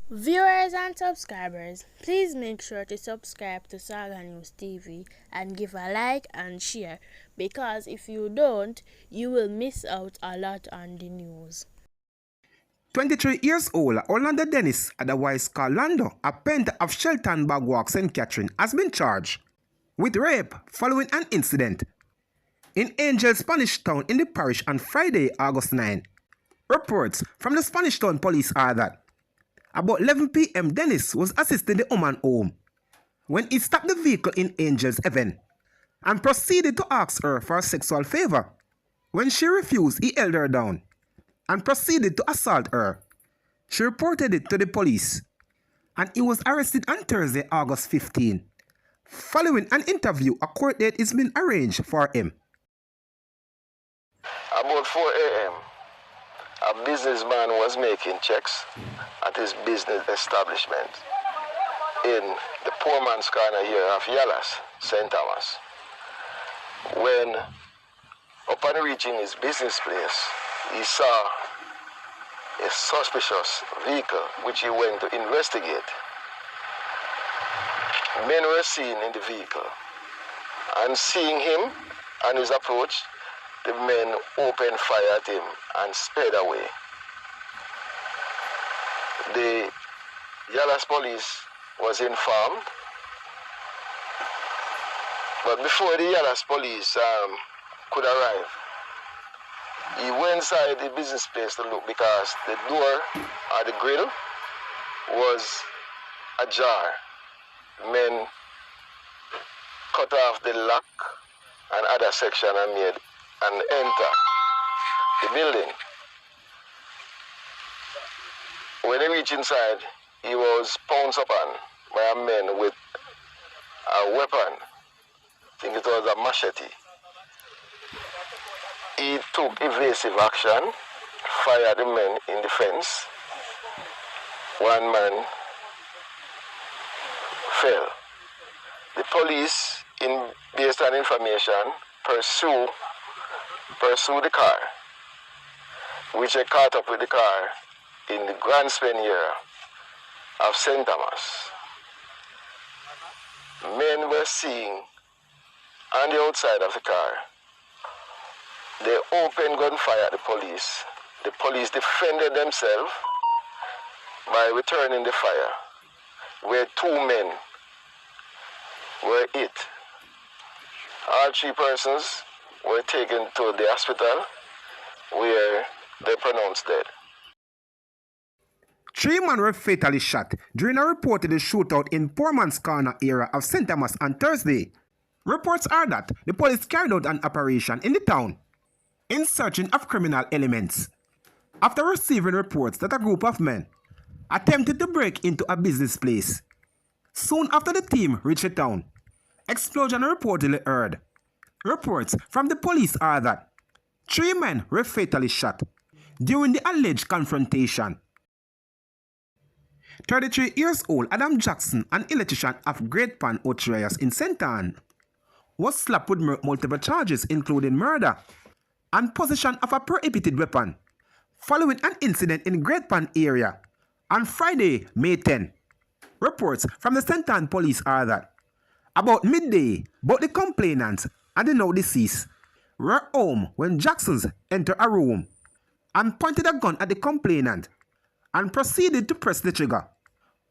Viewers and subscribers, please make sure to subscribe to Saga News TV and give a like and share, because if you don't, you will miss out a lot on the news. 23 years old Orlando Dennis, otherwise called Lando, a painter of Shelton Bagwalk, St. Catherine, has been charged with rape following an incident in Angel Spanish Town in the parish on Friday, August 9. Reports from the Spanish Town police are that about 11 p.m. Dennis was assisting the woman home when he stopped the vehicle in Angel's Heaven and proceeded to ask her for a sexual favor. When she refused, he held her down and proceeded to assault her. She reported it to the police, and he was arrested on Thursday, August 15. Following an interview, a court date is being arranged for him. About 4 a.m., a businessman was making checks at his business establishment in the poor man's corner here of Yallas, St. Thomas. When, upon reaching his business place, he saw a suspicious vehicle which he went to investigate. Men were seen in the vehicle, and seeing him and his approach, the men opened fire at him and sped away. The Yallas police was informed, but before the Yallas police could arrive, he went inside the business place to look because the door or the grill was ajar. Men cut off the lock and other section and made and enter the building. When he reached inside, he was pounced upon by a man with a weapon. I think it was a machete. He took evasive action, fired the men in defense. One man fell. The police, based on information, pursue the car, which they caught up with the car in the Grand Spen area of St. Thomas. Men were seen on the outside of the car. They opened gunfire at the police. The police defended themselves by returning the fire, where 2 men were hit. All 3 persons were taken to the hospital, where they pronounced dead. 3 men were fatally shot during a reported shootout in Poor Man's Corner area of St. Thomas on Thursday. Reports are that the police carried out an operation in the town in searching of criminal elements after receiving reports that a group of men attempted to break into a business place. Soon after the team reached the town, explosion reportedly heard. Reports from the police are that 3 men were fatally shot during the alleged confrontation. 33 years old Adam Jackson, an electrician of Great Pan Otrias in St. Ann, was slapped with multiple charges including murder and possession of a prohibited weapon following an incident in Great Pan area on Friday, May 10. Reports from the St. Ann police are that about midday, both the complainant and the now deceased were home when Jacksons entered a room and pointed a gun at the complainant and proceeded to press the trigger.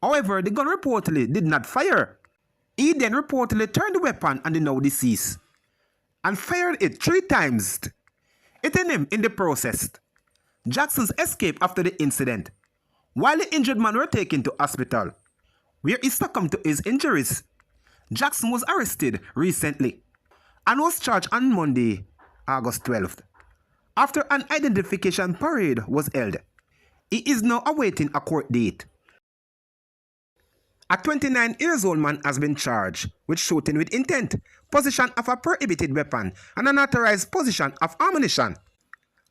However, the gun reportedly did not fire. He then reportedly turned the weapon on the now deceased and fired it 3 times, hitting him in the process. Jackson's escaped after the incident, while the injured man were taken to hospital, where he succumbed to his injuries. Jackson was arrested recently and was charged on Monday, August 12th, after an identification parade was held. He is now awaiting a court date. A 29-year-old man has been charged with shooting with intent, possession of a prohibited weapon, and unauthorized possession of ammunition,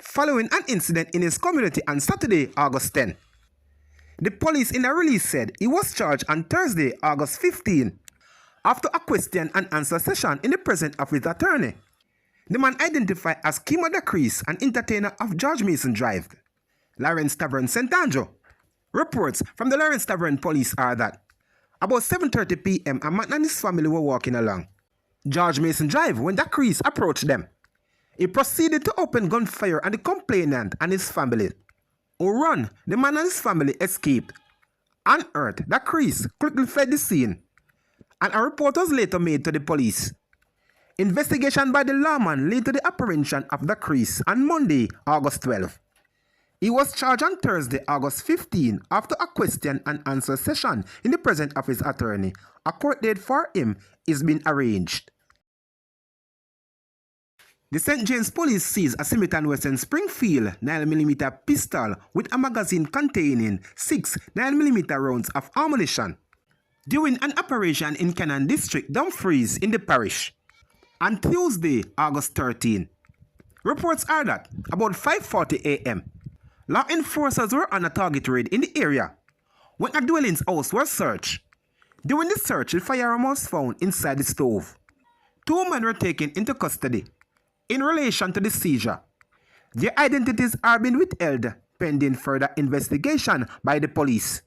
following an incident in his community on Saturday, August 10. The police in a release said he was charged on Thursday, August 15, after a question and answer session in the presence of his attorney. The man identified as Kimo Dacrease, an entertainer of George Mason Drive, Lawrence Tavern, St. Andrew, Reports from the Lawrence Tavern police are that about 7:30 p.m. a man and his family were walking along George Mason Drive when the Crees approached them. He proceeded to open gunfire on the complainant and his family. Who run, the man and his family escaped. Unhurt, the Crees quickly fled the scene, and a report was later made to the police. Investigation by the lawman led to the apprehension of the Crees on Monday, August 12. He was charged on Thursday, August 15, after a question and answer session in the presence of his attorney. A court date for him is being arranged. The St. James Police seized a Smith & Wesson Springfield 9mm pistol with a magazine containing 6 9mm rounds of ammunition during an operation in Cannon District, Dumfries, in the parish. On Tuesday, August 13, reports are that about 5:40 a.m., law enforcers were on a target raid in the area when a dwelling's house was searched. During the search, the firearm was found inside the stove. 2 men were taken into custody. In relation to the seizure, their identities are being withheld pending further investigation by the police.